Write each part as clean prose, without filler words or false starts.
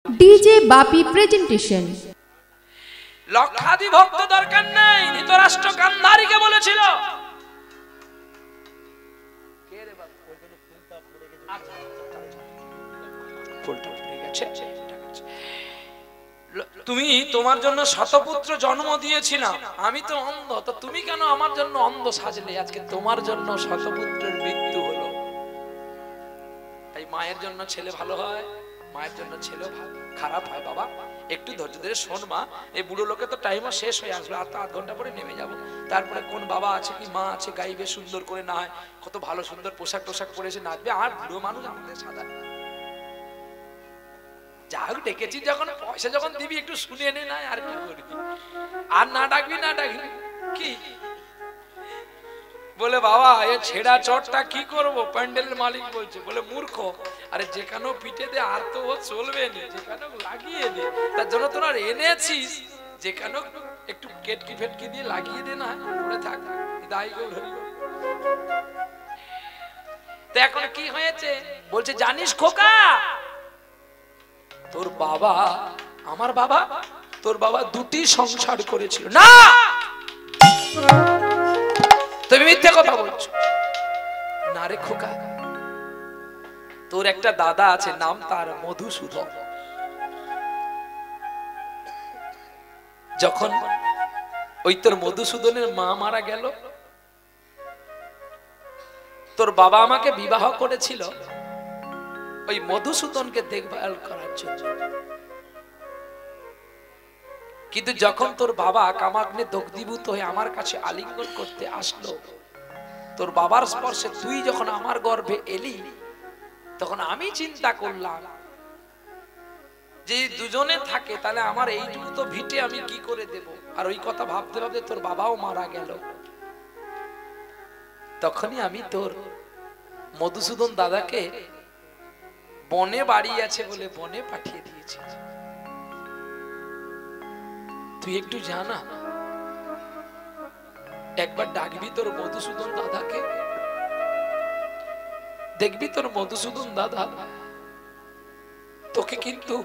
DJ বাপি presentation. লক্ষাধি ভক্ত দরকার নেই, ধৃতরাষ্ট্র গান্ধারীকে বলেছিল তুমি তোমার জন্য শতপুত্র জন্ম দিয়েছিলাম, আমি তো অন্ধ, তো তুমি কেন আমার জন্য অন্ধ সাজলে? আজকে তোমার জন্য শতপুত্রের মৃত্যু হলো। তাই মায়ের জন্য ছেলে ভালো হয়, মায়ের জন্য ছেলে খারাপ হয়। বাবা একটু ধৈর্য ধরে শোন মা, এই বুড়ো লোকে তো টাইমও শেষ হয়ে আসবে, আর তো আধ ঘন্টা পরে নেমে যাবো। তারপরে কোন বাবা আছে কি মা আছে গাইবে সুন্দর করে, না হয় কত ভালো সুন্দর পোশাক টোশাক পরেছে নাচবে, আর বুড়ো মানুষ আমাদের সাদা। যা হোক ডেকেছি যখন, পয়সা যখন দিবি একটু শুনে নে, না আর কি করবি, আর না ডাকবি না ডাকবি কি বলে বাবা এ ছেঁড়া চটটা কি করব? প্যান্ডেলের মালিক বলছে, বলে মূর্খ, আরে যেখানে পিঠে দে আর তো ও চলবে না, যেখানে লাগিয়ে দে, তার জন্য তোরা এনেছিস, যেখানে একটু কেটকি ফেটকি দিয়ে লাগিয়ে দে, না পড়ে থাক। দাই গো ধরি। তো এখন কি হয়েছে বলছে জানিস খোকা, তোর বাবা, আমার বাবা, তোর বাবা দুটি সংসার করেছিল। না তুমি মিথ্যে কথা বলছো। না রে খোকা, তোর একটা দাদা আছে, নাম তার মধুসূদন। যখন ওই তোর মধুসূদনের মা মারা গেল, তোর বাবা আমাকে বিবাহ করেছিল ওই মধুসূদনকে দেখভাল করার জন্য। কিন্তু যখন তোর বাবা কামাগ্নে দগ্ধীভূত হয়ে আমার কাছে আলিঙ্গন করতে আসলো, তোর বাবার স্পর্শে তুই যখন আমার গর্ভে এলি, তখন আমি চিন্তা করলাম যে দুজনে থাকে তাহলে আমার এইটুকু তো ভিটে আমি কি করে দেব। আর ওই কথা ভাবতে ভাবতে তোর বাবাও মারা গেল। তখনই আমি তোর মধুসূদন দাদাকে বনে বাড়ি আছে বলে বনে পাঠিয়ে দিয়েছি। তুই একটু জানা, একবার ডাকবি তোর মধুসূদন দাদাকে, দেখবি তোর মধুসূদন দাদা তোকে কিন্তু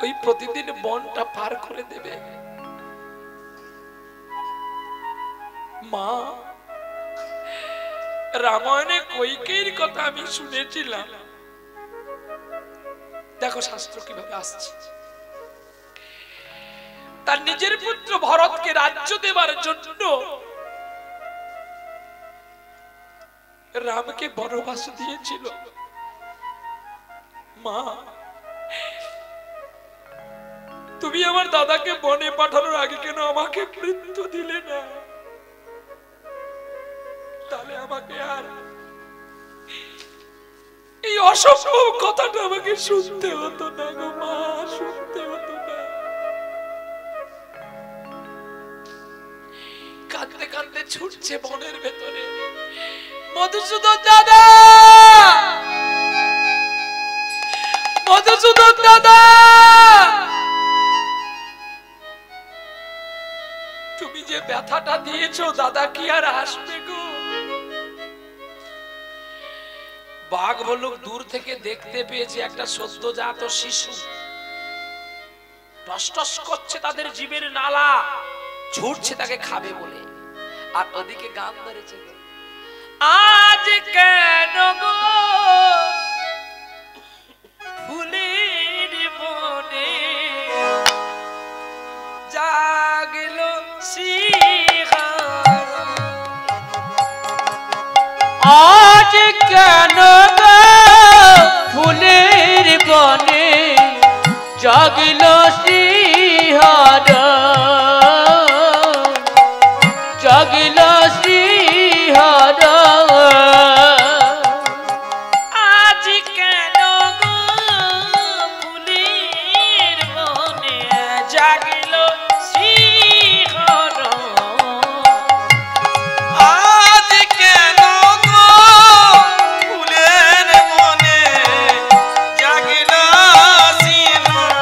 ওই প্রতিদিন বনটা পার করে দেবে। মা, রামায়ণে কৈকেয়ীর কথা আমি শুনেছিলাম, দেখো শাস্ত্র কিভাবে আসছে। তার নিজের পুত্র ভরতকে রাজ্য দেবার জন্য রামকে বনবাস দিয়েছিল। মা, তুমি আমার দাদাকে বনে পাঠানোর আগে কেন আমাকে মৃত্যু দিলে না? তাহলে আমাকে আর এই অসম্ভব কথাটা আমাকে শুনতে হতো না গো মা, শুনতে হতো না। কাঁদতে কাঁদতে ছুটছে বনের ভেতরে, মধুসূদন দাদা, মধুসূদন দাদা, তুমি যে ব্যথাটা দিয়েছো দাদা কি আর আসবে গো? বাঘ ভাল্লুক দূর থেকে দেখতে পেয়েছে একটা সদ্যজাত শিশু টস টস করছে, তাদের জীবের নালা ছুটছে তাকে খাবে বলে, আর ওদিকে গান ধরেছে, আজ কেন গো ফুলের বনে জাগলো শিখার, আজ কেন গো ফুলের বনে জাগলো শিহার, জাগলো শিহার, আজ কেন গো ফুলের বনে জাগলো শিখার, আজ কেন গো ফুলের মনে জাগলো শিহরণ,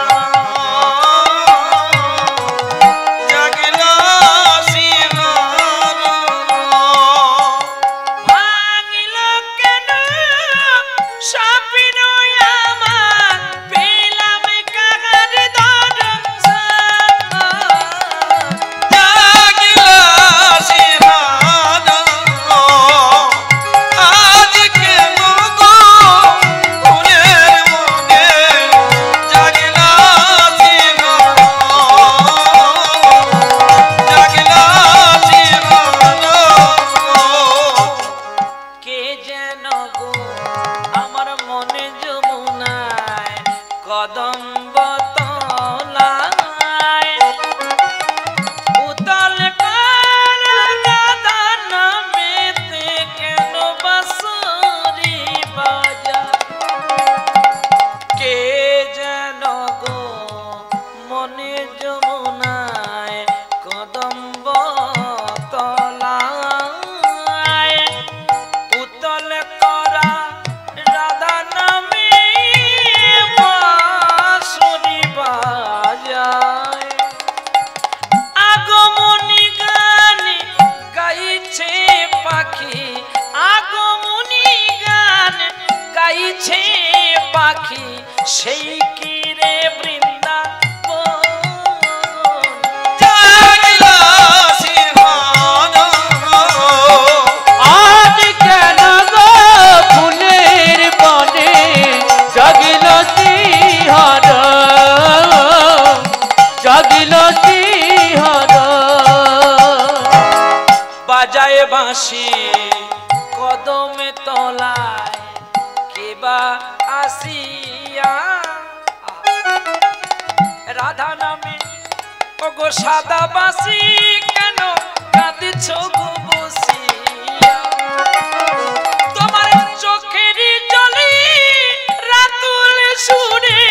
কদম্ব তলায় উতল রাধা নামেতে কেন বাঁশরি বাজায় কে যেন গো মনে যমুনায় কদম্ব তলায় উতল করা রাধা নামে বাঁশরি বাজায় আগমনী গান গাইছে পাখি আগমনী গান গাইছে পাখি সেই কি রে বৃন্দাবন জাগিল সিংহাসন আজ কেন গো ফুলের বনে জাগিল সিংহার জাগিল সিংহার বাজায় বাঁশি কদমে তলায় কেবা আসিয়া রাধা নামে ওগো সাদা বাঁশি কেন কাঁদছ গো বসিয়া তোমার চোখের জলে রাতুল সুরে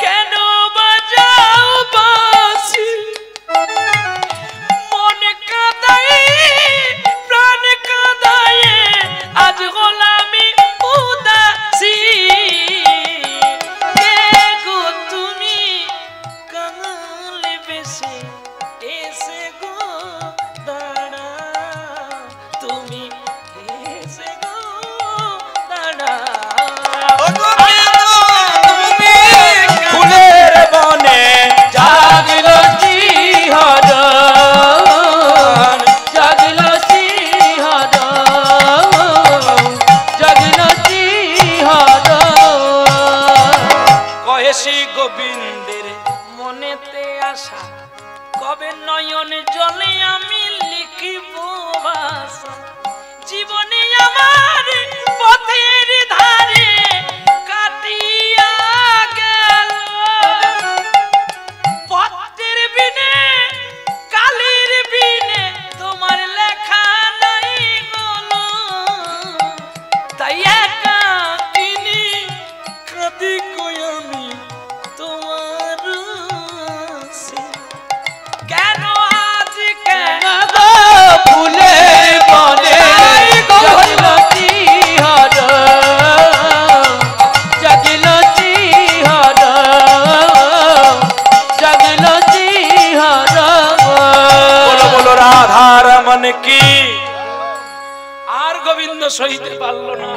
কেন বাজাও বাঁশি মন কাঁদায় প্রাণ কাঁদায় আজ গোলামি উদাসী কে গো তুমি কাঙাল বেশে এসে গো দাঁড়া তুমি এসে গো দাঁড়া ফুলের বনে জাগিল সিংহার জাগিল সিংহার জাগিল সিংহার কয়েছি গোবিন্দের মনেতে আসা কবে নয়ন জলে আমি লিখিব ভাষা জীবনে আমার পথের ধারে কাটিয়া গেল পথের বিনে কালির বিনে তোমার লেখা নাই গলো তাই একা কিনি কাঁদি কই আমি তোমার সে। কেন আজ কেন গো ফুলের বনে জাগিল সিংহার জাগিল সিংহার জাগিল সিংহার বলো বলো রাধার মন কি আর গোবিন্দ সইতে পারলো না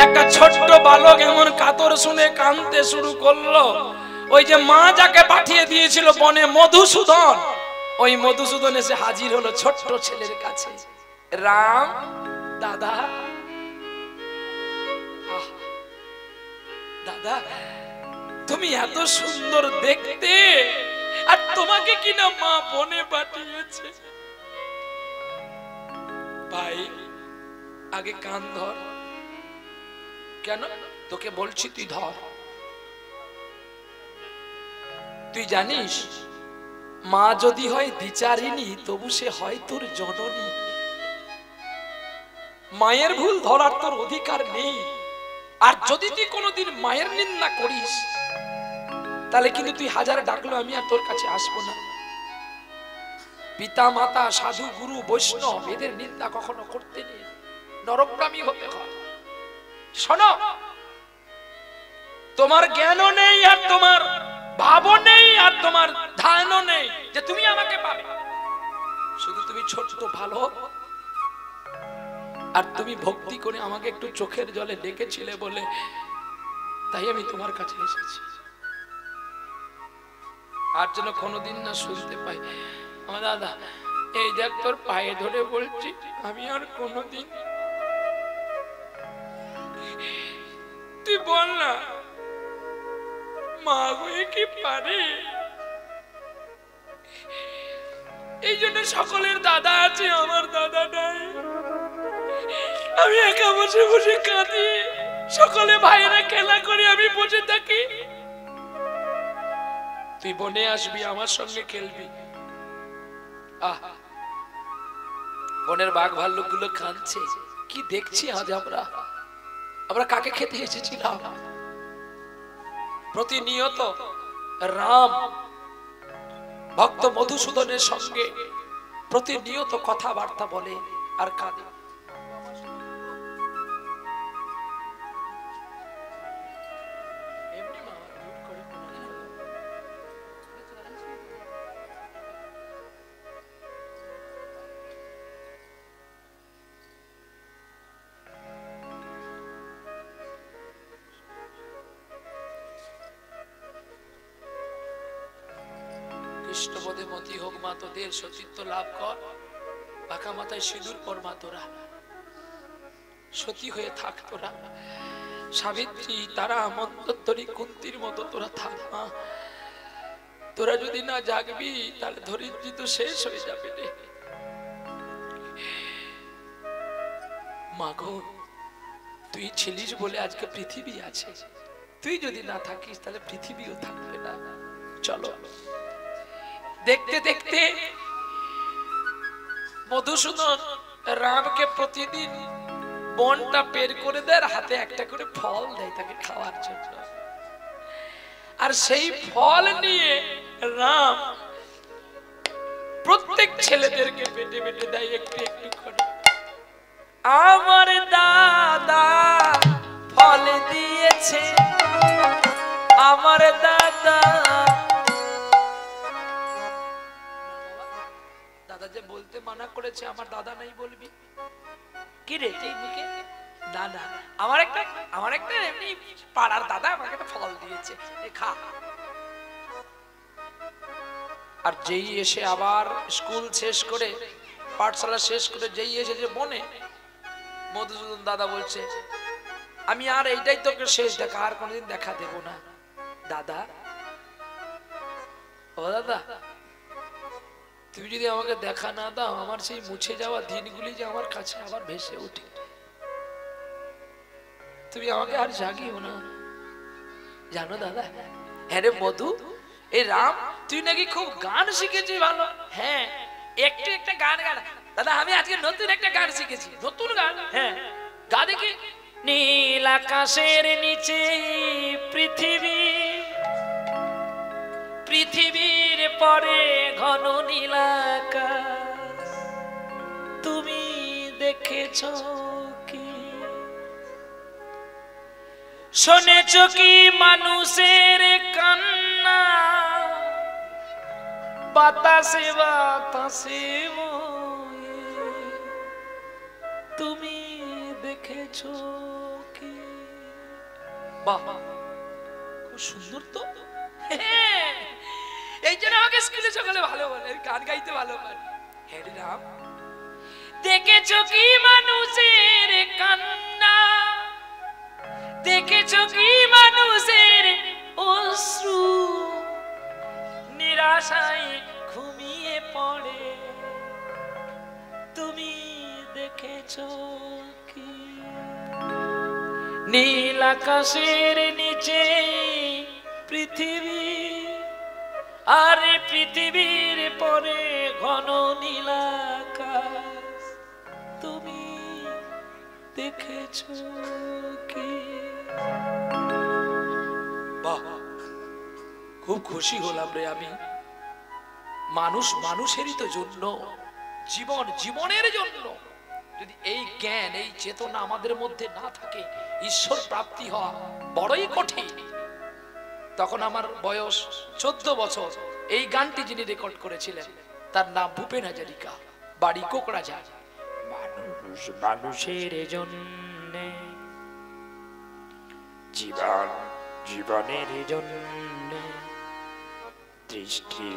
একটা ছোট্ট বালক এমন কাতর শুনে কাঁদতে শুরু করলো ওই যে মা যাকে পাঠিয়ে দিয়েছিল বনে মধুসূদন ওই মধুসূদন এসে হাজির হলো ছোট্ট ছেলের কাছে রাম দাদা আহ, দাদা তুমি এত সুন্দর দেখতে আর তোমাকে কিনা মা বনে পাঠিয়েছে ভাই আগে কান ধর কেন তোকে বলছি তুই ধর তুই জানিস মা যদি হয় দ্বিচারিণী তবু সে হয় তোর জননী মায়ের ভুল ধরার তোর অধিকার নেই আর যদি তুই কোনোদিন মায়ের নিন্দা করিস তাহলে কিন্তু তুই হাজার ডাকলো আমি আর তোর কাছে আসবো না পিতা মাতা সাধু গুরু বৈষ্ণব এদের নিন্দা কখনো করতে নেই নরপ্রামী হতে হয় শোনো তোমার জ্ঞানও নেই আর তোমার ভাবও নেই আর তোমার ধারণও নেই যে তুমি আমাকে পাবে শুধু তুমি ছোট ভালো আর তুমি ভক্তি করে আমাকে একটু চোখের জলে ডেকেছিলে বলে তাই আমি তোমার কাছে এসেছি আর যেন কোনোদিন না শুনতে পাই আমার দাদা এই দেখ তোর পায়ে ধরে বলছি আমি আর কোনোদিন তুই বল না মা হয়ে কি পারে এই জন্য সকলের দাদা আছে আমার দাদা নাই আমি একা বসে বসে কাঁদি সকলে ভাইয়েরা খেলা করে আমি বসে থাকি তুই বনে আসবি, আমার সঙ্গে খেলবি। আহ, বনের বাঘ ভাল্লুক গুলো কাঁদছে। কি দেখছি আজ আমরা কাকে খেতে এসেছিলাম? প্রতিনিয়ত রাম ভক্ত মধুসূদনের সঙ্গে প্রতিনিয়ত কথাবার্তা বলে আর কাঁদে। কৃষ্ণপদে মতি হোক মা তোদের, সতীত্ব লাভ কর, বাঁকা মাথায় সিঁদুর পর মা তোরা, সতী হয়ে থাক তোরা। সাবিত্রী, তারা, মন্বন্তরী, কুন্তির মতো তোরা থাক মা। তোরা যদি না জাগবি তাহলে ধরিত্রী তো শেষ হয়ে যাবে রে মা গো। তুই ছিলিস বলে আজকে পৃথিবী আছে, তুই যদি না থাকিস তাহলে পৃথিবীও থাকবে না। চলো। দেখতে দেখতে মধুসূদন রামকে প্রতিদিন বনটা বের করে দেয়, হাতে একটা করে ফল দেয় তাকে খাওয়ার জন্য। আর সেই ফল নিয়ে রাম প্রত্যেক ছেলেদেরকে বেটে বেটে দেয় একটু একটু করে। আমার দাদা ফল দিয়েছে, আমার দাদা। দাদা যে বলতে মানা করেছে, আমার দাদা নাই বলবি কি রে? না না, আমার একটা এমনি পাড়ার দাদা আমাকে একটা ফল দিয়েছে, খা। আর যেই এসে আবার স্কুল শেষ করে, পাঠশালা শেষ করে যেই এসেছে বনে, মধুসূদন দাদা বলছে, আমি আর এইটাই তোকে শেষ দেখা, আর কোনোদিন দেখা দেব না। দাদা, ও দাদা, তুমি যদি আমাকে দেখা না দাও, আমার সেই মুছে যাওয়া দিনগুলি যে আমার কাছে আবার ভেসে ওঠে। তুমি আমাকে আর জাগিও না, জানো দাদা? হ্যাঁ রে মধু, এই রাম, তুই নাকি খুব গান শিখেছিস ভালো। হ্যাঁ, একটু একটা গান গান। দাদা, আমি আজকে নতুন একটা গান শিখেছি। নতুন গান? হ্যাঁ, গা দেখি। নীল আকাশের নিচে পৃথিবী, পৃথিবীর পরে ঘন নীল আকাশ, তুমি দেখেছ কি? শুনেছ কি মানুষের কান্না, বাতাসে বাতাসে তুমি দেখেছ কি? বাহ, খুব সুন্দর তো। এই জন্য আমাকে স্কুলে সকালে ভালো বলে, গান গাইতে ভালো পারে। হ্যাঁ রে রাম, দেখেছ কি মানুষের কান্না, দেখেছ কি মানুষের অশ্রু, নিরাশায় ঘুমিয়ে পড়ে, তুমি দেখেছ কি? নীল আকাশের নিচে পৃথিবী, আর পৃথিবীর পরে ঘন নীল আকাশ, তুমি দেখেছ কি? বাহ, খুব খুশি হলাম রে আমি। মানুষ মানুষেরই তো জন্য, জীবন জীবনের জন্য। যদি এই জ্ঞান, এই চেতনা আমাদের মধ্যে না থাকে, ঈশ্বর প্রাপ্তি হওয়া বড়ই কঠিন। তখন আমার বয়স 14 বছর। এই গানটি যিনি রেকর্ড করেছিলেন তার নাম ভূপেন হাজারিকা, বাড়ি কোকড়াঝাড়। মানুষ মানুষের জন্য, জীবন জীবনের জন্য, দৃষ্টি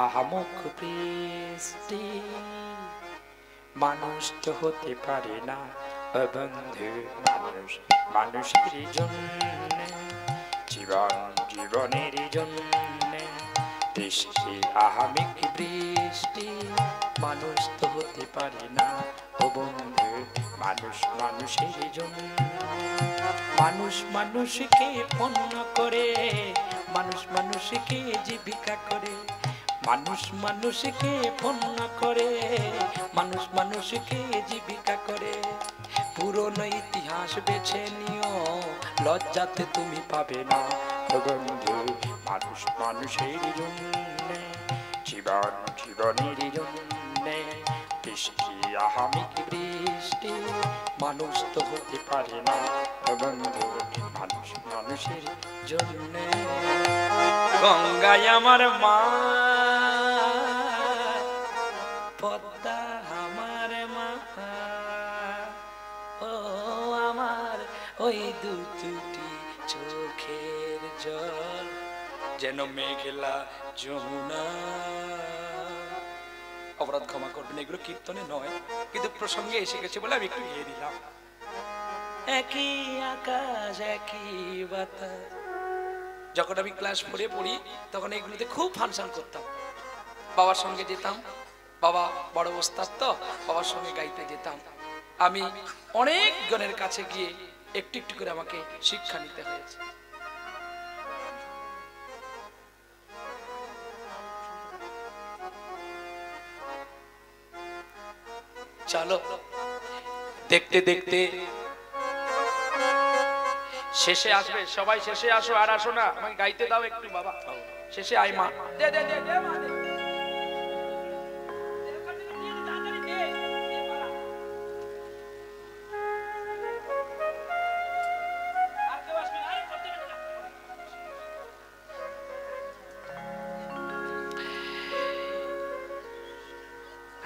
আহামুখ বৃষ্টি, মানুষ তো হতে পারে না বন্ধু, মানুষ মানুষের জন্য, জীবন জীবনের জন্য, দৃষ্টি আহামিক বৃষ্টি, মানুষ তো হতে পারে না ও বন্ধু, মানুষ মানুষের জন্য। মানুষ মানুষকে পণ্য করে, মানুষ মানুষকে জীবিকা করে, মানুষ মানুষকে পণ্য করে, মানুষ মানুষকে জীবিকা করে। পুরনো ইতিহাস বেছে নিও, লজ্জাতে তুমি পাবে না বন্ধু। মানুষ মানুষের জন্যে, জীবন জীবনের জন্যে, বৃষ্টি আহামিক বৃষ্টি মানুষ তো হতে পারে না বন্ধু। মানুষ মানুষের জন্যে। গঙ্গায় আমার মা, পদ্মা আমার মা, ও আমার ওই দুটি চোখের জল যেন মেঘলা যমুনা। অপরাধ ক্ষমা করবেন, এগুলো কীর্তনে নয়, কিন্তু প্রসঙ্গে এসে গেছে বলে আমি একটু গিয়ে দিলাম। একই আকাশ একই বাতাস। যখন আমি ক্লাস 4-এ পড়ি তখন এগুলোতে খুব ফাংশন করতাম, বাবার সঙ্গে যেতাম, বাবা বড় ওস্তাদ তো, বাবার সঙ্গে গাইতে যেতাম। আমি অনেক জনের কাছে গিয়ে একটু একটু করে আমাকে শিক্ষা নিতে হয়েছে। চলো দেখতে দেখতে শেষে আসবে, সবাই শেষে আসো, আর আসো না, আমাকে গাইতে দাও একটু বাবা। শেষে আয় মা, দে দে দে দে মা দে।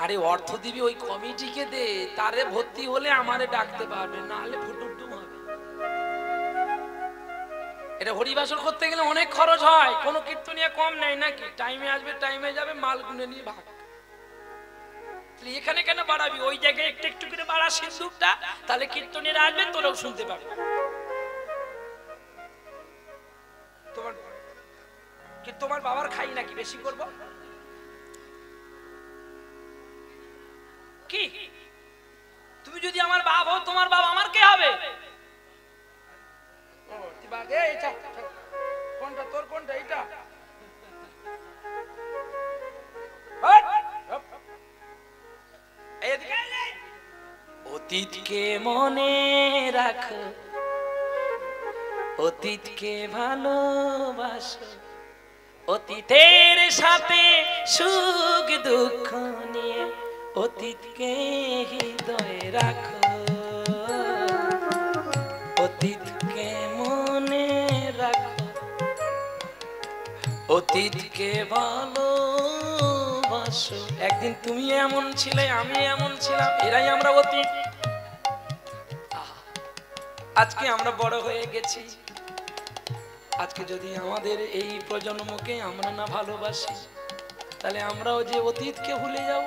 আরে অর্থ দিবি ওই কমিটিকে দে, তারে ভর্তি হলে আমারে ডাকতে পারবে, না হলে ফুটুটুম হবে। এটা হরিবাসর করতে গেলে অনেক খরচ হয়, কোনো কীর্তনিয়া কম নেই নাকি? টাইমে আসবে টাইমে যাবে, মাল গুনে নিয়ে ভাগ। এখানে কেন বাড়াবি? ওই জায়গায় একটু একটু করে বাড়া সিন্ধুকটা, তাহলে কীর্তনীরা আসবে, তোরাও শুনতে পাবি। তোমার বাবার খাই নাকি বেশি করবো কি? তুমি যদি আমার বাপ হও, তোমার বাবা আমার কে হবে? কোনটা তোর, কোনটা এটা? অতীতকে মনে রাখো, অতীতকে ভালোবাসো, অতীতের সাথে সুখ দুঃখ নিয়ে অতীতকে হৃদয়ে রাখো, অতীতকে মনে রাখো, অতীতকে ভালোবাসো। একদিন তুমি এমন ছিলে, আমি এমন ছিলাম, এরাই আমরা অতীত। আজকে আমরা বড় হয়ে গেছি, আজকে যদি আমাদের এই প্রজন্মকে আমরা না ভালোবাসি, তাহলে আমরাও যে অতীতকে ভুলে যাব।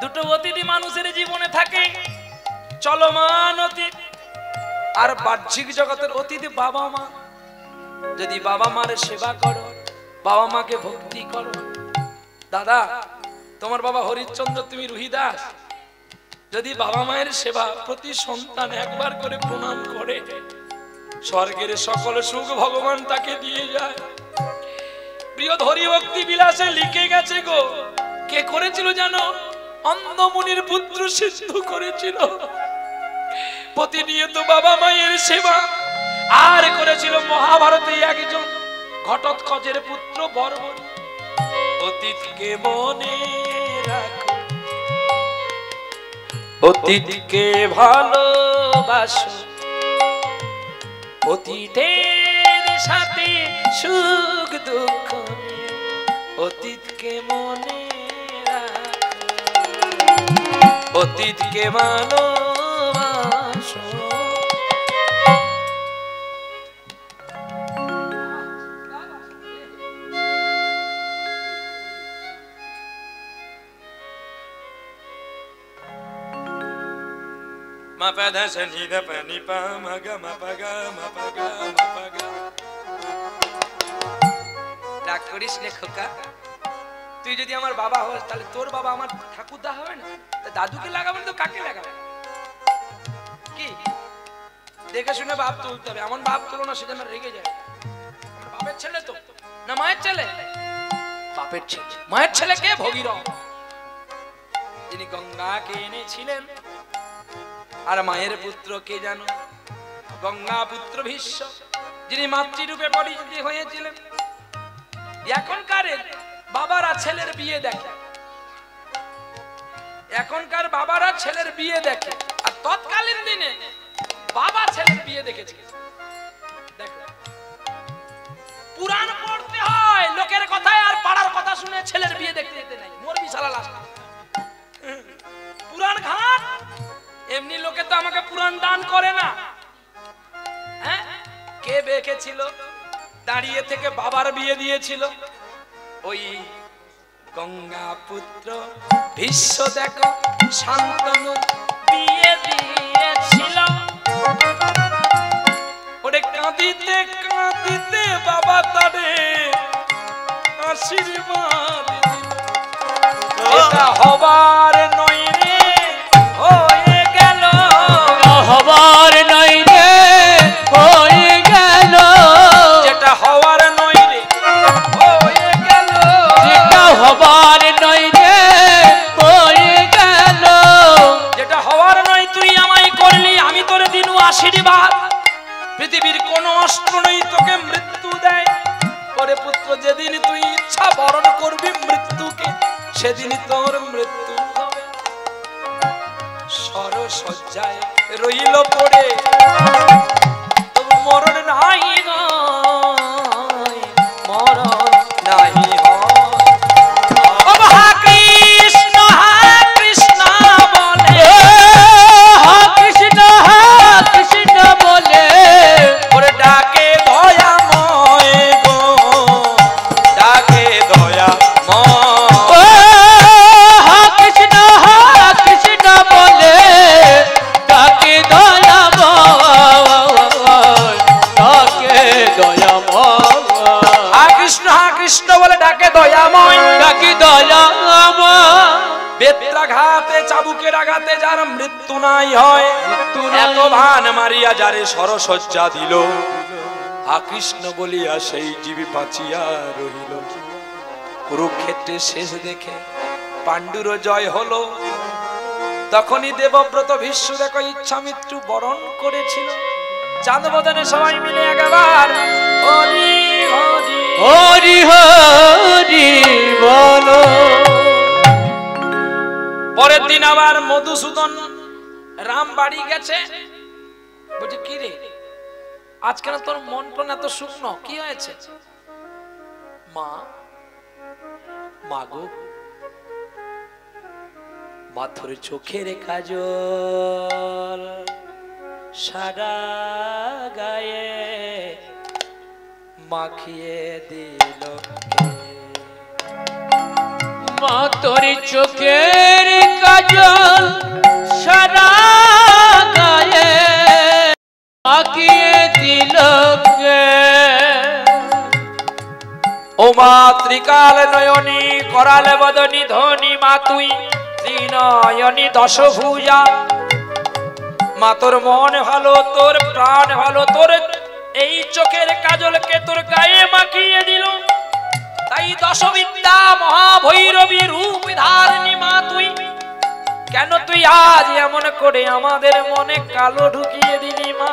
দুটো অতীতই মানুষের জীবনে থাকে, চলমান অতীত আর বাহ্যিক জগতের অতীত বাবা মা। যদি বাবা মার সেবা করো, বাবা মাকে ভক্তি করো। দাদা, তোমার বাবা হরিশ্চন্দ্র, তুমি রুহিদাস, যদি বাবা মায়ের সেবা প্রতি সন্তান একবার করে প্রণাম করে, স্বর্গের সকল সুখ ভগবান তাকে দিয়ে যায়। প্রিয় হরি ভক্তি বিলাসে লিখে গেছে গো, কে করেছিল জানো? অন্ধমুনির পুত্র সিন্ধু করেছিল প্রতিনিয়ত বাবা মায়ের সেবা। আর করেছিল মহাভারতে একজন ঘটোৎকচের পুত্র বর্বরী। অতীতকে মনে রাখো, অতীতকে ভালোবাসো, অতীতের সাথে সুখ দুঃখ অতীতকে মনে রাখো, অতীতকে ভালোবাসো। মা পা ধা সা নি ধা পা নি পা মা গা মা পা গা মা পা গা মা পা গা। রাগ করিস নে খোকা, তুই যদি আমার বাবা হোস, তাহলে তোর বাবা আমার ঠাকুরদা হবে না? দাদুকে লাগাবেন তো কাকে লাগাবেন? কি দেখে শুনে বাপ তুলতে হবে, এমন বাপ তুলো না সেজন্য রেগে যায়। বাপের ছেলে তো না মায়ের ছেলে? বাপের ছেলে। মায়ের ছেলে কে? ভগীরথ, যিনি গঙ্গাকে এনেছিলেন। আর মায়ের পুত্র কে জানো? গঙ্গা পুত্র ভীষ্ম, যিনি মাতৃরূপে পরিচিত হয়েছিলেন। এখনকার বাবারা ছেলের বিয়ে দেখে, এখনকার বাবারা ছেলের বিয়ে দেখে, আর তৎকালীন দিনে বাবা ছেলের বিয়ে দেখেছে। পুরাণ পড়তে হয়, লোকের কথায় আর পাড়ার কথা শুনে ছেলের বিয়ে দেখতে যেতে নাই, মরবি শালা লাশ। পুরাণ ঘাট। এমনি লোকে তো আমাকে পুরাণ দান করে না। হ্যাঁ, কে বেঁকেছিল? দাঁড়িয়ে থেকে বাবার বিয়ে দিয়েছিল ওই গঙ্গা পুত্র ভীষ্ম। দেখো শান্তনু বিয়ে দিয়েছিল। ওরে কাঁদিতে কাঁদিতে বাবা তারে আশীর্বাদ দিল। এটা হবার নয় রে, হয়ে গেল। হবার নয় রে, হয়ে গেল। যেটা হওয়ার নয় রে, হয়ে গেল। যেটা হবার নয় রে, হয়ে গেল। যেটা হওয়ার নয় তুই আমায় করলি, আমি তোরে দিনু আশীর্বাদ। পৃথিবীর কোন অস্ত্র নেই তোকে মৃত্যু দেয়। পরে পুত্র, যেদিন তুই ইচ্ছা বরণ করবি মৃত্যুকে, সেদিনই তোর মৃত্যু হবে। সরসজ্জায় রইল পড়ে, তবু মরণ নাই গয়, মরণ নাই হয়। ও হা কৃষ্ণ বলে, হা কৃষ্ণ বলে, ওরে ডাকে দয়াময় গো, ডাকে দয়াময়। হা কৃষ্ণ বলে, তাকে দয়াময়, তাকে দয়াময়। হা কৃষ্ণ বলে ডাকে দয়াময়, তাকে দয়াময়। বেত্রাঘাতে চাবুকের আঘাতে যার মৃত্যু নাই হয়, এত ভান মারিয়া যারে সরসজ্জা দিল, হা কৃষ্ণ বলিয়া সেই জীবী বাঁচিয়া রহিল। কুরুক্ষেত্রে শেষ দেখে পাণ্ডুর জয় হলো। তখনই দেবব্রত ভীষ্ম দেখো ইচ্ছা মৃত্যু বরণ করেছিল। চাঁদ বদনে সবাই মিলে একবার হরি হরি হরি হরি বলো। পরের দিন আবার মধুসূদন রাম বাড়ি গেছে। বলছে কি রে, আজকে না তোর মন টন এত শুকনো, কি হয়েছে? মা, মাগো, মাথুর চোখের কাজল সারা গায়ে মাখিয়ে দিল। মা তোর চোখের কাজল সারা গায়ে মাখিয়ে দিল কে? ও মা ত্রিকাল নয়নী করাল বদনী ধনী, মা তুই ত্রিনয়নী দশভুজা। মা তোর মন ভালো, তোর প্রাণ ভালো, তোর এই চোখের কাজলকে তোর গায়ে মাখিয়ে দিল। তাই দশবিদ্যা মহাভৈরবী রূপ ধারণী মা তুই, কেন তুই আজ এমন করে আমাদের মনে কালো ঢুকিয়ে দিলি মা?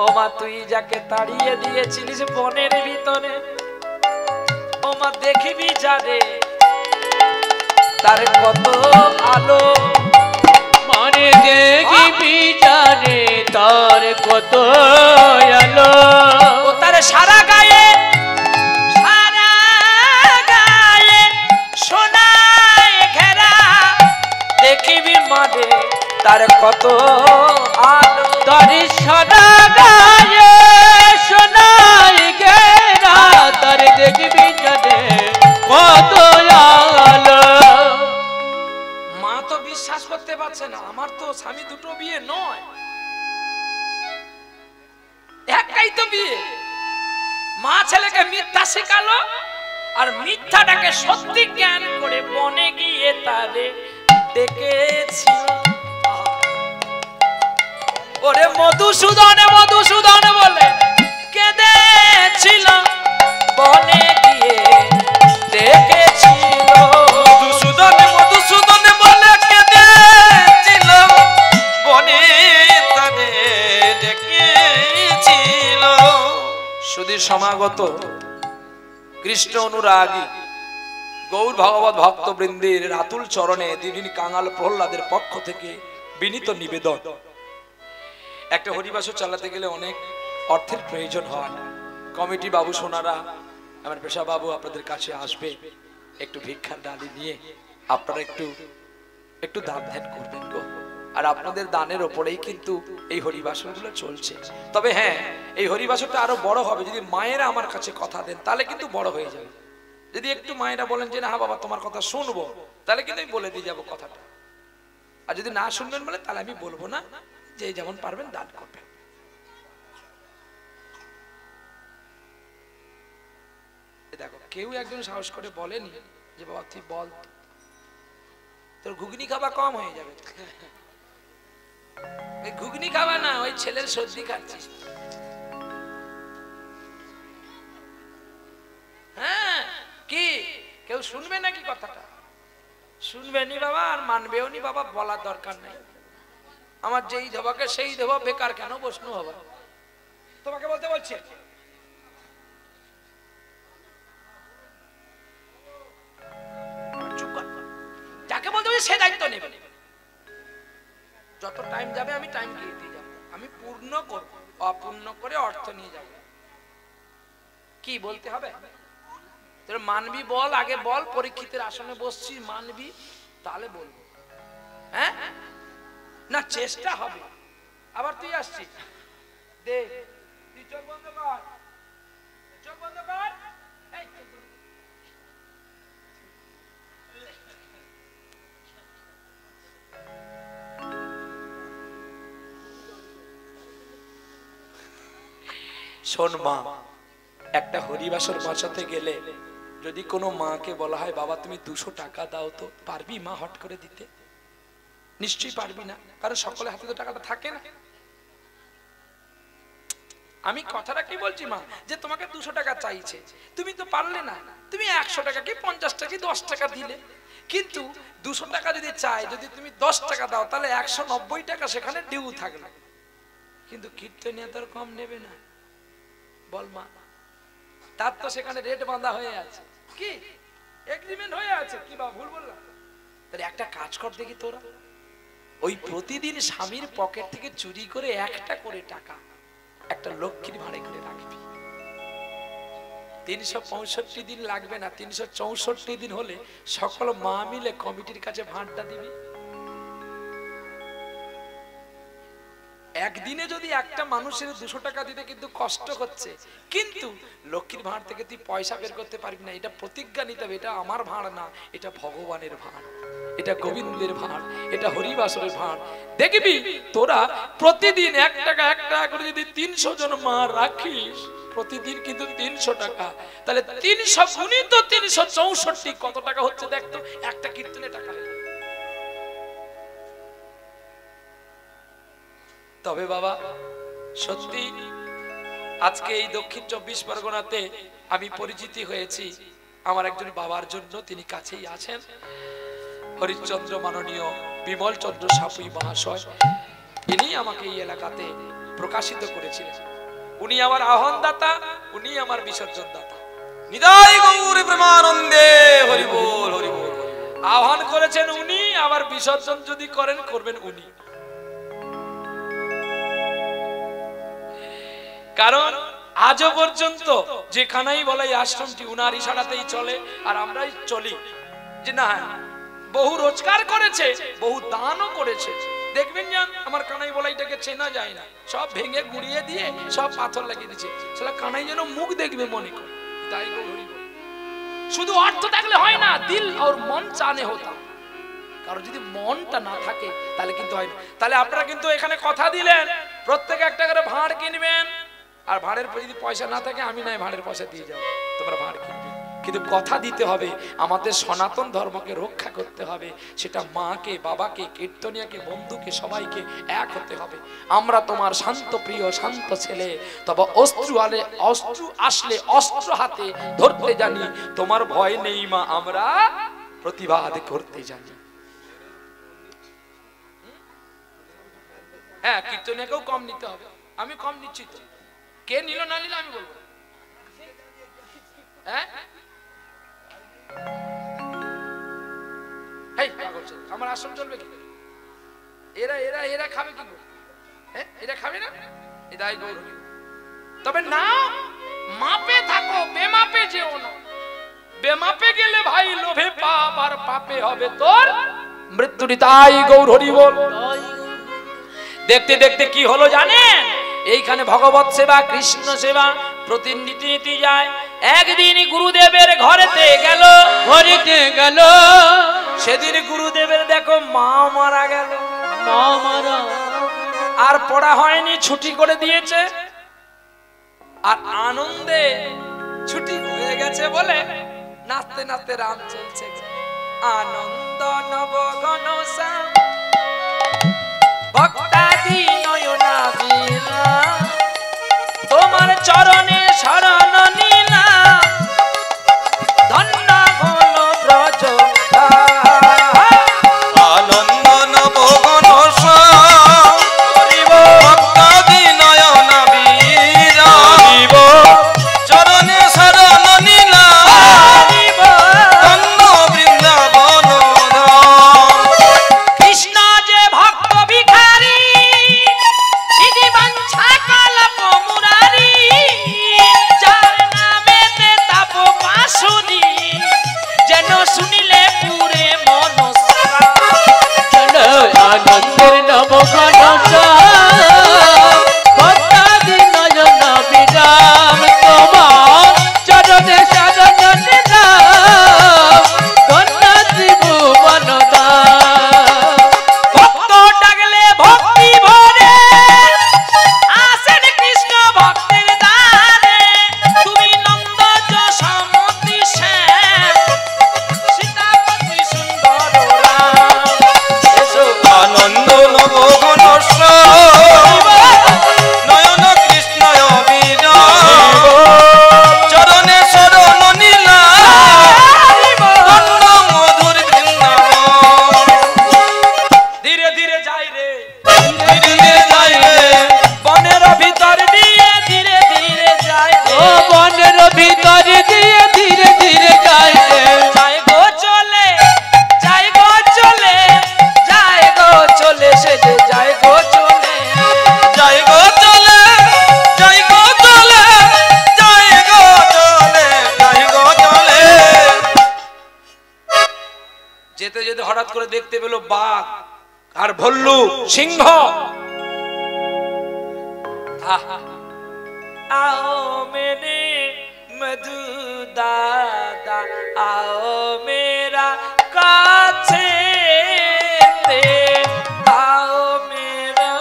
ও মা তুই যাকে তাড়িয়ে দিয়েছিলিস বনের ভিতরে, ও মা দেখিবি যারে তার কত আলো। মানে দেখিবি জানে তার কত আলো। ও তার সারা গায়ে সোনায় ঘেরা, দেখিবি মানে তার কত আলো। তার সারা গায়ে সোনায় ঘেরা, তার দেখবি জানে কত আলো। মা তো বিশ্বাস করতে পারছে না, আমার তো স্বামী দুটো বিয়ে নয়, একটাই তো বিয়ে। মা ছেলেকে মিথ্যা শেখালো, আর মিথ্যাটাকে সত্যি জ্ঞান করে বনে গিয়ে তারে ডেকেছিল। ওরে মধুসূদনে মধুসূদন বলে কেঁদেছিল, সুধীর সমাগত কৃষ্ণ অনুরাগী গৌর ভগবত ভক্তবৃন্দের রাতুল চরণে দিদিন কাঙাল প্রহ্লাদের পক্ষ থেকে বিনীত নিবেদন। একটা হরিবাসর চালাতে গেলে অনেক অর্থের প্রয়োজন হয়। কমিটি বাবু সোনারা, আমার পেশা বাবু আপনাদের কাছে আসবে, একটু ভিক্ষার ডালি নিয়ে আপনারা একটু দান ধ্যান করবেন গো। আর আপনাদের দানের ওপরেই কিন্তু এই হরিবাসরগুলো চলছে। তবে হ্যাঁ, এই হরিবাসরটা আরো বড় হবে যদি মায়েরা আমার কাছে কথা দেন, তাহলে কিন্তু বড় হয়ে যাবে। যদি একটু মায়েরা বলেন যে না বাবা তোমার কথা শুনবো, তাহলে কিন্তু আমি বলে দিয়ে যাবো কথাটা। আর যদি না শুনবেন বলে, তাহলে আমি বলবো না, যে যেমন পারবেন দান করবেন। দেখো, কেউ একজন সাহস করে বলেনি যে বাবা তুই বল, তোর ঘুগনি খাওয়া কম হয়ে যাবে। ওই ঘুগনি খাওয়া না, ওই ছেলের সর্দি খাচ্ছিস। হ্যাঁ, কি কেউ শুনবে নাকি কথাটা? শুনবে নি বাবা, আর মানবেও নি বাবা, বলার দরকার নেই। আমার যেই দেবাকে সেই দেব, বেকার কেন বসনু হবা? তোমাকে বলতে বলছি, যাকে বলতে বলছি সে দায়িত্ব নেবে। যত টাইম যাবে আমি টাইম দিয়ে দিয়ে যাবো, আমি পূর্ণ করবো, অপূর্ণ করে অর্থ নিয়ে যাবো। কি বলতে হবে? মানবি বল, আগে বল। পরীক্ষিতের আসনে বসছি, মানবি তাহলে বলবো। হ্যাঁ না, চেষ্টা হবে। আবার তুই আসছিস, দে তুই চোখ বন্ধ কর, চোখ বন্ধ কর। শোন মা, একটা হরিবাসর বাঁচাতে গেলে যদি কোনো মাকে বলা হয় বাবা তুমি 200 টাকা দাও, তো পারবি মা হট করে দিতে? নিশ্চয়ই পারবি না, কারণ সকলের হাতে তো টাকাটা থাকে না। আমি কথাটা কি বলছি মা, যে তোমাকে 200 টাকা চাইছে, তুমি তো পারলে না, তুমি 100 টাকা কি 50 টাকা কি 10 টাকা দিলে। কিন্তু 200 টাকা যদি চাই, যদি তুমি 10 টাকা দাও, তাহলে 190 টাকা সেখানে ডিউ থাকলো। কিন্তু কীর্তনিয়া তো কম নেবে না, বল মা। তার তো সেখানে রেট বাঁধা হয়ে আছে, কি এগ্রিমেন্ট হয়ে আছে। কি বা ভুল বললাম? তাহলে একটা কাজ কর দেখি তোরা, ওই প্রতিদিন স্বামীর পকেট থেকে চুরি করে 1টা করে টাকা একটা লক্ষ্মীর ভাড়ে করে রাখবি। 365 দিন লাগবে না, 364 দিন হলে সকল মা মিলে কমিটির কাছে ভাঁড়টা দিবি। একদিনে যদি একটা মানুষের 200 টাকা দিতে কিন্তু কষ্ট হচ্ছে, কিন্তু লক্ষ্মীর ভাঁড় থেকে তুই পয়সা বের করতে পারবি না। এটা প্রতিজ্ঞা নিতে হবে, এটা আমার ভাঁড় না, এটা ভগবানের ভাঁড়, এটা গোবিন্দের ভাঁড়, এটা হরিবাসরের ভাঁড়। দেখবি তোরা প্রতিদিন 1 টাকা 1 টাকা করে যদি 300 জন মা রাখিস, প্রতিদিন কিন্তু 300 টাকা, তাহলে 300 গুণিত 364 কত টাকা হচ্ছে দেখ তো, একটা কীর্তনে টাকা। তবে বাবা সত্যি আজকে এই দক্ষিণ 24 পরগনাতে আমি পরিচিতি হয়েছি আমার একজন বাবার জন্য। তিনি কাছেই আছেন, হরিশ্চন্দ্র মাননীয় বিমল চন্দ্র সাপুই মহাশয়। ইনি আমাকে এই এলাকাতে প্রকাশিত করেছিলেন। উনি আমার আহ্বানদাতা, উনি আমার বিসর্জন দাতা। নিতাই গৌর প্রেমানন্দে হরি বল হরি বল। আহ্বান করেছেন উনি, আবার বিসর্জন যদি করেন করবেন উনি। কারণ আজও পর্যন্ত যেখানেই বলে আশ্রমটি উনার ইশারাতেই চলে, আর আমরাই চলি। যে না, বহু রোজগার করেছে, বহু দানও করেছে। দেখবেন জান আমার কানাই বলাইটাকে চেনা যায় না, সব ভেঙে গুড়িয়ে দিয়ে সব পাথর লাগিয়ে দিচ্ছে। সেটা কানাই যেন মুখ দেখবে মনে করে। তাই শুধু অর্থ থাকলে হয় না, দিল আর মন চানে হতা। কারণ যদি মনটা না থাকে তাহলে কিন্তু হয় না। তাহলে আপনারা কিন্তু এখানে কথা দিলেন প্রত্যেকে একটা করে ভাঁড় কিনবেন, আর ভাঁড়ের যদি পয়সা না থাকে আমি নয় ভাঁড়ের পয়সা দিয়ে যাবো, তোমরা ভাঁড় কিনবে। কিন্তু কথা দিতে হবে, আমাদের সনাতন ধর্মকে রক্ষা করতে হবে। সেটা মাকে, বাবাকে, কীর্তনিয়াকে, বন্ধুকে, সবাইকে এক হতে হবে। আমরা তোমার শান্ত প্রিয় শান্ত ছেলে, তবে অস্ত্র আসলে অস্ত্র হাতে ধরতে জানি। তোমার ভয় নেই মা, আমরা প্রতিবাদ করতে জানি। হ্যাঁ, কীর্তনিয়াকেও কম নিতে হবে, আমি কম নিচ্ছি তো। কে নিল না নিল আমি বলবো। আমার আসন চলবে কি? এরা এরা এরা খাবে কি? হ্যাঁ, এরা খাবে না? এদাই গৌর হরি। তবে না, মাপে থাকো, বেমাপে যেও না। বেমাপে গেলে ভাই লোভে পাপ, আর পাপে হবে তোর মৃত্যু। তাই গৌর হরি বল। দেখতে দেখতে কি হলো জানেন? এইখানে ভগবত সেবা, কৃষ্ণ সেবা প্রতিনিধি নীতি যায়। একদিন গুরুদেবের ঘরেতে গেল, সেদিন গুরুদেবের দেখো মা মারা গেল। আর পড়া হয়নি, ছুটি করে দিয়েছে। আর আনন্দে ছুটি হয়ে গেছে বলে নাচতে নাচতে রাম চলছে। আনন্দ নবগণ ভক্তাদি নয়না বীণা, তোমার চরণে শরণ নিলাম, ধন্য হল ব্রজ। আনন্দ নবগণ ভক্তাদি নয়ন বীরা, চরণে শরণ নিলাম, ধন্য বৃন্দাবন ধাম। কৃষ্ণ যে ভক্ত ভিখারী, ইতি বাঞ্ছা কল্প মুরারি, যার নামেতে তাপ পাশুনি, যেন শুনিলে পুরে মন। আনন্দের নবঘন ভক্তাদি নয়ন বিরাম, তোমার চরণে শরণ নিলাম, ধন্য ত্রিভুবন ধাম। ভক্ত ডাকলে ভক্তি ভরে আসেন কৃষ্ণ ভক্তের দ্বারে। তুমি নন্দ যশোমতি শ্যাম, সীতাপতি সুন্দর রাম। এসো আনন্দ নবগণ নয়ন কৃষ্ণ বীরা, চরণে শরণ নিলাম, ধন্য মধুর বৃন্দাবন। ধীরে ধীরে যাই রে, ধীরে ধীরে যাই রে, বনের ভিতর দিয়ে ধীরে ধীরে যাই রে। ও বনের ভিতর দিয়ে ধীরে ধীরে যাই রে, যাই গো চলে, যাই গো চলে, যাই গো চলে, সে যে যাই গো চলে। যাই গো চলে, যাই গো চলে, যাই গো চলে, যাই গো চলে। যেতে যেতে হঠাৎ করে দেখতে পেল বাঘ আর ভল্লুক, সিংহ। আহা, आओ मेरे मधु दादा, आओ मेरा काछे ते, आओ मेरा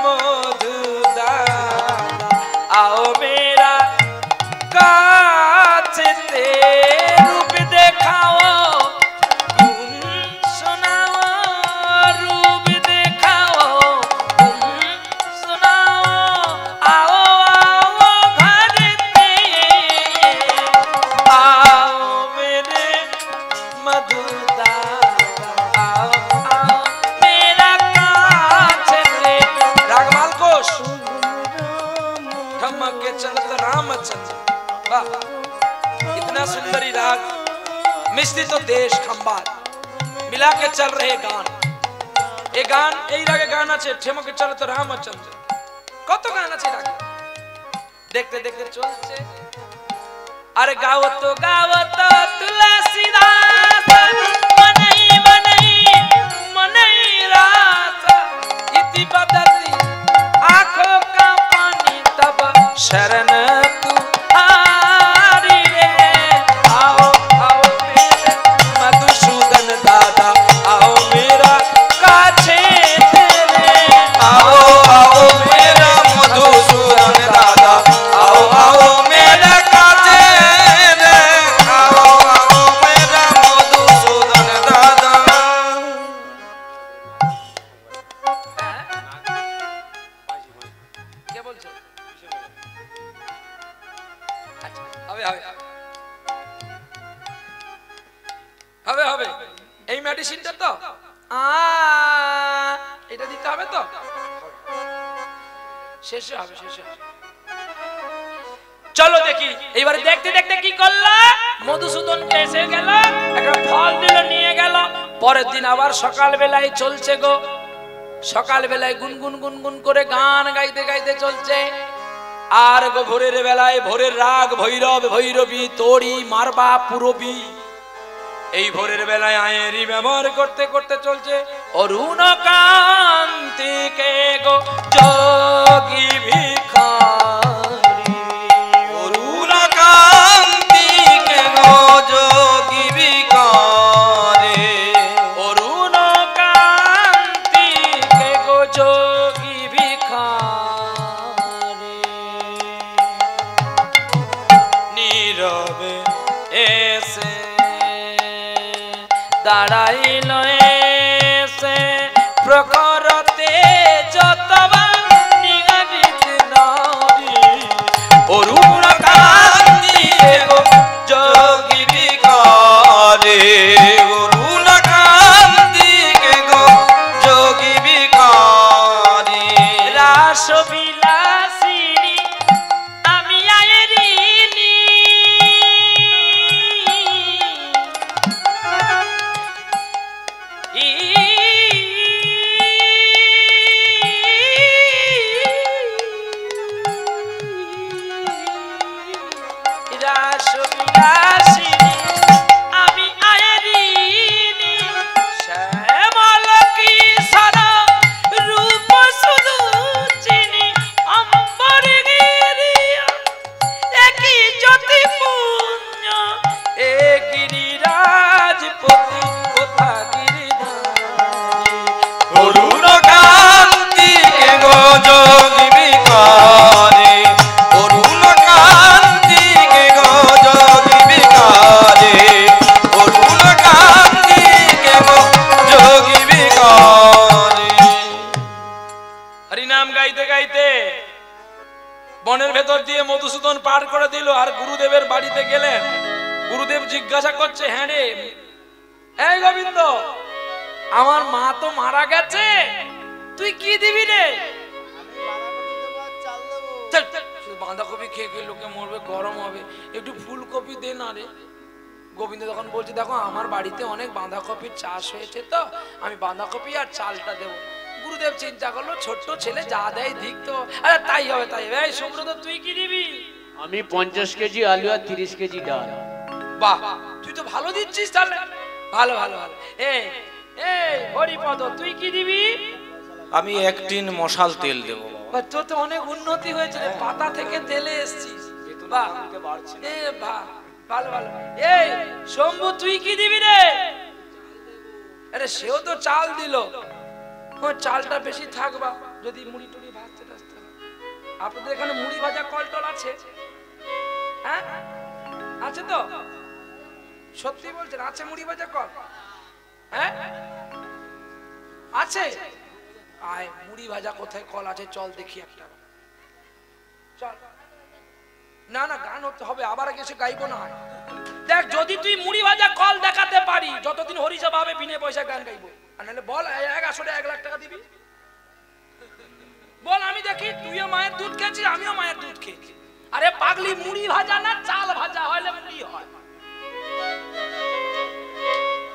मधु दादा, आओ मेरा काछे ते, रूप देखाओ गुण सुनाओ, रूप देखाओ गुण सुनाओ, आओ आओ घर पे, आओ मेरे मधु दादा, आओ आओ मेरा काछे ते। रागमाल कोश ठमक के चलत रामचंद्र। वाह, इतना सुंदरी राग, मिस्त्री तो देश खंबात मिला के चल रहे गान। ये गान এই রাগে গান আছে, ঠেমকে চলে তো রামচন্দ্র। কত গান আছে রাগে, দেখতে দেখতে চলছে। আরে গাও তো তুলসীদাস, মনই মনই মনই রাস, ইতি বদতি आंखों का पानी तब शरण तू हारी रे। आओ आओ मेरे मधुसूदन दादा, आओ मेरा काछे तेरे, आओ आओ मेरा मधुसूदन दादा, आओ आओ मेरा काछे रे, आओ आओ मेरा मधुसूदन दादा। কে বলছো? আচ্ছা, হবে হবে হবে হবে, এই মেডিসিনটা তো এটা দিতে হবে তো, শেষে হবে শেষে হবে। চলো দেখি। এইবারে দেখতে দেখতে কি করলো, মধুসূদনকে এসে গেল, একটা ফল দিল, নিয়ে গেল। পরের দিন আবার সকাল বেলায় চলছে গো, সকাল বেলায় গুনগুন গুনগুন করে গান গাইতে গাইতে চলছে। আর গো ভোরের বেলায় ভোরের রাগ ভৈরব ভৈরবী তোড়ি মারবা পুরবী, এই ভোরের বেলায় আয়েরি ব্যবহার করতে করতে চলছে। অরুণ কান্তিকে গো যোগী ভিখারি, অরুণ কান্তিকে গো যোগী ভিখারি, অরুণ কান্তিকে গো যোগী ভিখারি, নীরবে এসে দাঁড়াইল এসে প্রখরতে যতবা নিগদিত নারী, অরুণ কান্তিকে গো যোগী ভিখারি, অরুণ কান্তিকে গো যোগী ভিখারি, রাস বিলাসিনী আমি আয়েরিনী, রাস বিলাসিনী আমি আয়েরিনী, শ্যামল কি সারা রূপ শুধু চিনি অম্বর গিরিয়া, একই জ্যোতি পুণ্য এ গিরিরাজপতি কোথা গিরিধারী, অরুণ কান্তিকে গো যোগী ভিখারি, অরুণ কান্তিকে গো যোগী ভিখারি, অরুণ কান্তিকে গো যোগী ভিখারি। হরিনাম গাইতে গাইতে বনের ভেতর দিয়ে মধুসূদন পার করে দিল। আর গুরুদেবের বাড়িতে গেলেন। গুরুদেব জিজ্ঞাসা করছে, হ্যাঁ রে এই গোবিন্দ, আমার মা তো মারা গেছে, তুই কি দিবি রে? চল, চল, শুধু বাঁধাকপি খেয়ে খেয়ে লোকে মরবে, গরম হবে, একটু ফুলকপি দে না রে। গোবিন্দ তখন বলছে, দেখো আমার বাড়িতে অনেক বাঁধাকপির চাষ হয়েছে, তো আমি বাঁধাকপি আর চালটা দেবো। গুরুদেব চিন্তা করলো, ছোট্ট ছেলে যা দেয় দিক তো, আরে তাই হবে তাই হবে। এই সুব্রত, তুই কি দিবি? আমি 50 কেজি আলু আর 30 কেজি ডাল। বাহ, তুই তো ভালো দিচ্ছিস তাহলে, ভালো ভালো ভালো। এই এই হরিপদ, তুই কি দিবি? আমি 1 টিন মশাল তেল দেবো। বাহ, তোর তো অনেক উন্নতি হয়েছে রে, পাতা থেকে তেলে এসছিস। বাহ, এ বাহ, ভালো ভালো। এই শম্ভু, তুই কি দিবি রে? আরে সেও তো চাল দিল, ও চালটা বেশি থাকবা, যদি মুড়ি টুড়ি ভাজতে টাজতে হয়। আপনাদের এখানে মুড়ি ভাজা কল টল আছে? হ্যাঁ আছে তো? সত্যি বলছেন আছে মুড়ি ভাজা কল? হ্যাঁ আছে। আয়, মুড়ি ভাজা কোথায় কল আছে, চল দেখি একটা। চল। না না, গান হতে হবে, আবার এসে গাইবো না। দেখ, যদি তুই মুড়ি ভাজা কল দেখাতে পারি, যতদিন হরিসভা হবে বিনে পয়সা গান গাইবো। আর নাহলে বল, 1 লাখ টাকা দিবি? বল, আমি দেখি। তুইও মায়ের দুধ খেয়েছিস, আমিও মায়ের দুধ খেয়েছি। আরে পাগলি, মুড়ি ভাজা না চাল ভাজা হলে মুড়ি হয়,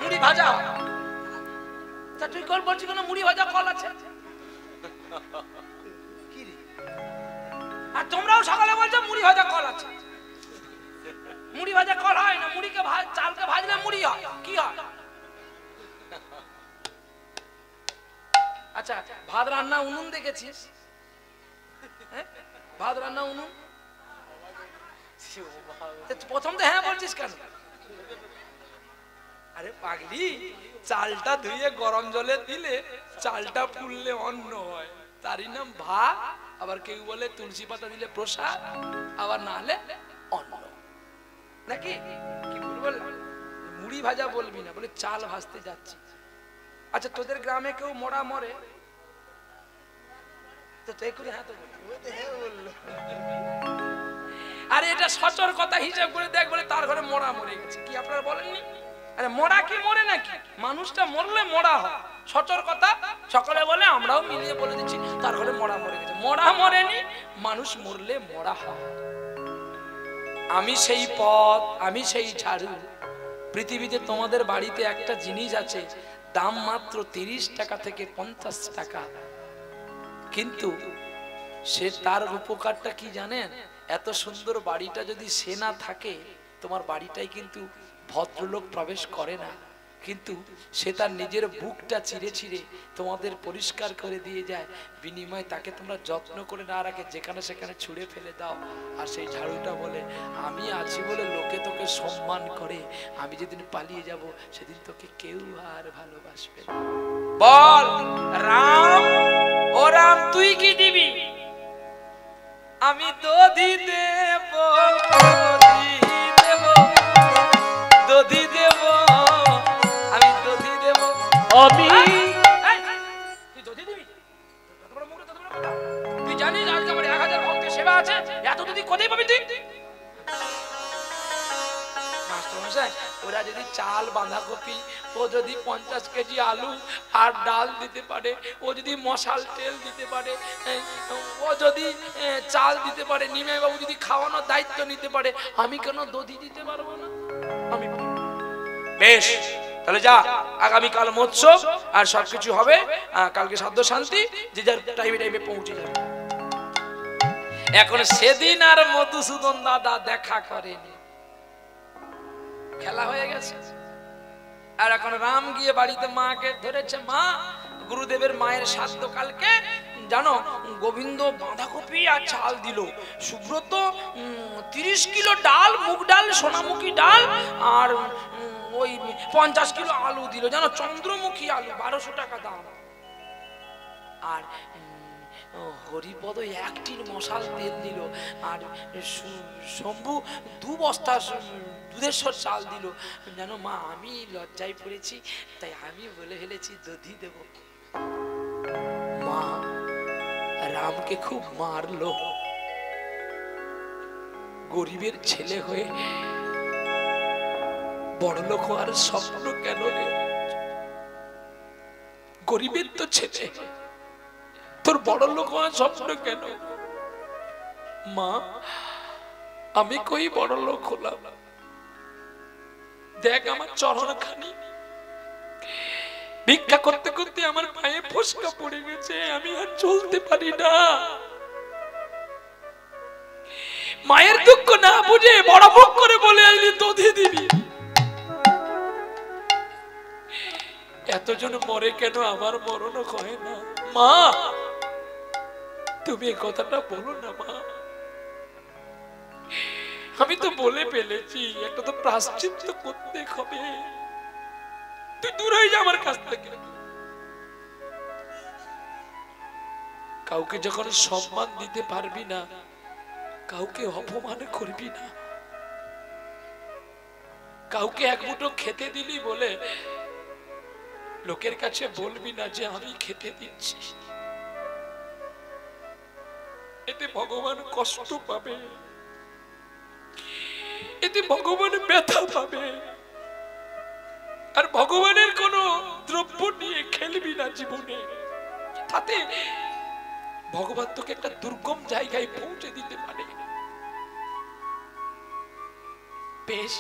মুড়ি ভাজা হয়। তা তুই কল বলছিস কেন মুড়ি ভাজা কল আছে? কি রে? আর তোমরাও সকালে বলছো মুড়ি ভাজা কল আছে। মুড়ি ভাজা কল হয় না, মুড়িকে চালকে ভাজলে মুড়ি হয়। কি হয়? আচ্ছা, ভাত রান্না উনুন দেখেছিস? ভাত রান্না উনুন প্রথম তো হ্যাঁ বলছিস কেন? আরে পাগলি, চালটা ধুয়ে গরম জলে দিলে চালটা ফুললে অন্ন হয়, তারই নাম ভাত। আবার কেউ বলে তুলসী পাতা দিলে প্রসাদ, আবার না হলে অন্ন, নাকি? কি ভুল বললাম? মুড়ি ভাজা বলবি না, বলে চাল ভাজতে যাচ্ছি। আচ্ছা, তোদের গ্রামে কেউ মরা মরে? আরে এটা সতর্কতা হিসাব করে দেখ, বলে তার ঘরে মরা মরে গেছে। কি আপনারা বলেননি? আরে মরা কি মরে নাকি? মানুষটা মরলে মরা হয়, সতর্কতা। সকালে বলে, আমরাও মিলিয়ে বলে দিচ্ছি তার ঘরে মরা মরে গেছে। মরা মরেনি, মানুষ মরলে মরা হয়। আমি সেই পথ, আমি সেই ঝাড়ু। পৃথিবীতে তোমাদের বাড়িতে একটা জিনিস আছে, দাম মাত্র 30 টাকা থেকে 50 টাকা, কিন্তু সে তার উপকারটা কি জানেন? এত সুন্দর বাড়িটা যদি সে না থাকে, তোমার বাড়িটাই কিন্তু ভদ্রলোক প্রবেশ করে না, কিন্তু সে তার নিজের বুকটা চিরে চিরে তোমাদের পরিষ্কার করে দিয়ে যায়, বিনিময়ে তাকে তোমরা যত্ন করে না রাখে যেখানে সেখানে ছুঁড়ে ফেলে দাও। আর সেই ঝাড়ুটা বলে, আমি আছি বলে লোকে তোকে সম্মান করে, আমি যেদিন পালিয়ে যাব সেদিন তোকে কেউ আর ভালোবাসবে না। বল রাম, ও রাম তুই কি দিবি? আমি দধি দেব, দধি দেব, দধি দেব, আমি দধি দেব। আমি তুই দধি দিবি? তুই জানিস আজকে আমার 1000 ভক্তের সেবা আছে, এত দধি কোথায় পাবি তুই? মাস্টারমশাই, ওরা যদি চাল, বাঁধাকপি, ও যদি 50 কেজি আলু আর ডাল দিতে পারে, ও যদি মশাল তেল দিতে পারে, ও যদি চাল দিতে পারে, নিমাই বাবু যদি খাওয়ানোর দায়িত্ব নিতে পারে, আমি কেন দধি দিতে পারবো না? আমি বেশ, তাহলে যা, আগামীকাল মহোৎসব আর সবকিছু হবে, কালকে সাধ্য শান্তি, যে যার টাইমে টাইমে পৌঁছে যাবে। এখন সেদিন আর মধুসূদন দাদা দেখা করেনি, খেলা হয়ে গেছে। আর এখন রাম গিয়ে বাড়িতে মাকে ধরেছে, মা গুরুদেবের মায়ের শ্রাদ্ধ কালকে, জানো গোবিন্দ বাঁধাকপি আর চাল দিল, সুব্রত 30 কিলো ডাল, মুগ ডাল, সোনামুখী ডাল, আর ওই 50 কিলো আলু দিল, জানো চন্দ্রমুখী আলু, 1200 টাকা দাম। আর হরিপদ 1 টিন মশাল তেল দিল, আর শম্ভু 2 বস্তা দুধেশ্বর চাল দিল। জানো মা, আমি লজ্জায় পড়েছি, তাই আমি বলে ফেলেছি দধি দেব। মা রামকে খুব মারলো, গরিবের ছেলে হয়ে বড়লোক হওয়ার স্বপ্ন কেন রে? গরিবের তো ছেলে, তোর বড়লোক হওয়ার স্বপ্ন কেন? মা আমি কই বড়লোক হলাম, দেখ আমার চরণখানি, ভিক্ষা করতে করতে আমার পায়ে ফোসকা পড়ে গেছে, আমি আর চলতে পারি না। মায়ের দুঃখ না বুঝে বড় মুখ করে বলে আসলি দধি দিবি। এতজন মরে কেন, আমার মরণও হয় না? মা তুমি এই কথাটা বলো না মা, আমি তো বলে ফেলেছি, একটা তো প্রায়শ্চিত্ত করতে হবে, তুই দূর হয়ে যা আমার কাছ থেকে। কাউকে যখন সম্মান দিতে পারবি না, কাউকে অপমান করবি না, কাউকে এক মুঠো খেতে দিলি বলে লোকের কাছে বলবি না যে আমি খেতে দিচ্ছি, এতে ভগবান কষ্ট পাবে, এতে ভগবান ব্যথা পাবে। আর ভগবানের কোন দ্রব্য নিয়ে খেলবি না জীবনে, তাতে ভগবান তোকে একটা দুর্গম জায়গায় পৌঁছে দিতে পারে। বেশ,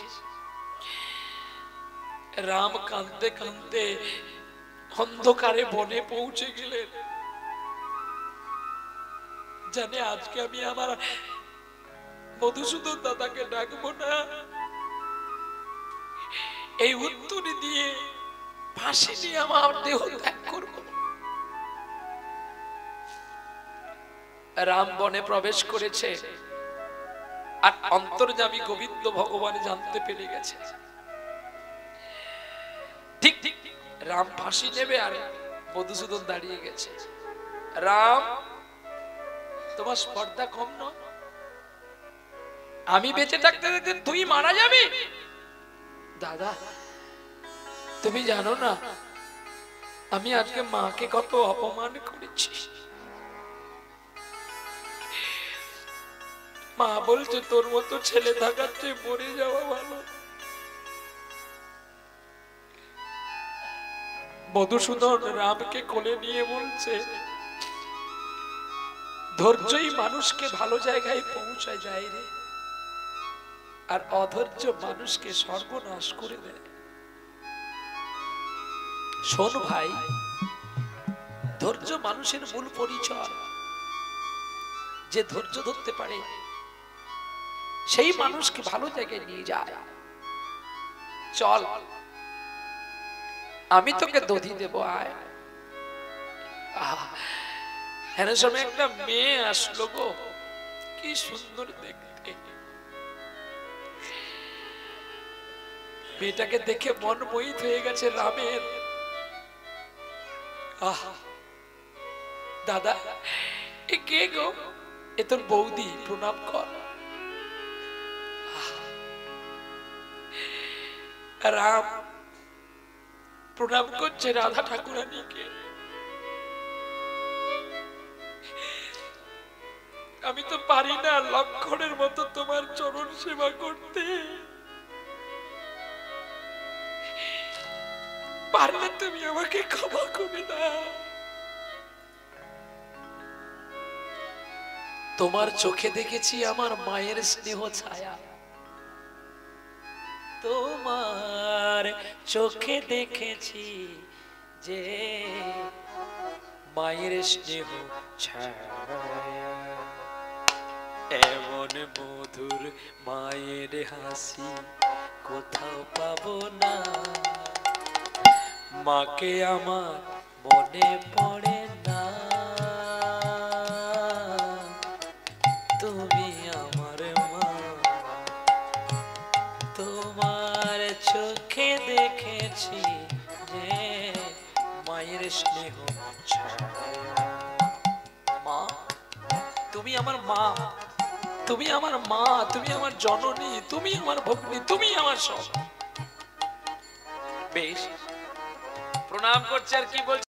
রাম কাঁদতে কাঁদতে অন্ধকারে বনে পৌঁছে গেলেন। জানে আজকে আমি আমার মধুসূদন দাদাকে ডাকবো না, এই উত্তরে দিয়ে ফাঁসি নিয়ে আমার দেহ ত্যাগ করব। রাম বনে প্রবেশ করেছে, আর অন্তর্যামী গোবিন্দ ভগবান জানতে পেরে গেছে। ঠিক ঠিক রাম ফাঁসি নেবে, আর মধুসূদন দাঁড়িয়ে গেছে। রাম, তোমার স্পর্ধা কম নয়, আমি বেঁচে থাকতে থাকতে তুই মারা যাবি? দাদা তুমি জানো না আমি আজকে মাকে কত অপমান করেছি। মা বলছে তোর মতো ছেলে থাকার চেয়ে মরে যাওয়া ভালো। মধুসূদন রামকে কোলে নিয়ে বলছে, ধৈর্যই মানুষকে ভালো জায়গায় পৌঁছায় যায় রে। আর অধৈর্য মানুষকে সর্বনাশ করে দেয়। শোন ভাই, ধৈর্য মানুষের মূল পরিচয়। যে ধৈর্য ধরতে পারে সেই মানুষকে ভালো জায়গায় নিয়ে যায়। চল, আমি তোকে দধি দেব, আয়। হ্যাঁ, সময় একটা মেয়ে আসলো গো, কি সুন্দর দেখতে। মেয়েটাকে দেখে মন মোহিত হয়ে গেছে রামের। দাদা, এ কে গো? এ তোর বৌদি, প্রণাম কর। রাম প্রণাম করছে রাধা ঠাকুরানীকে। আমি তো পারি না লক্ষণের মতো তোমার চরণ সেবা করতে। পারলে তুমি আমাকে ক্ষমা করে দাও। তোমার চোখে দেখেছি আমার মায়ের স্নেহ ছায়া। তোমার চোখে দেখেছি যে মায়ের স্নেহ ছায়া। এমন মধুর মায়ের হাসি কোথাও পাবো না। মাকে আমার মনে পড়ে না। তুমি আমার মা, তোমার চোখে দেখেছি যে মায়ের স্নেহ ছায়া। মা, তুমি আমার মা, তুমি আমার মা, তুমি আমার জননী, তুমি আমার ভগ্নী, তুমি আমার সব। বেশ, প্রণাম করছে আর কি বলছে?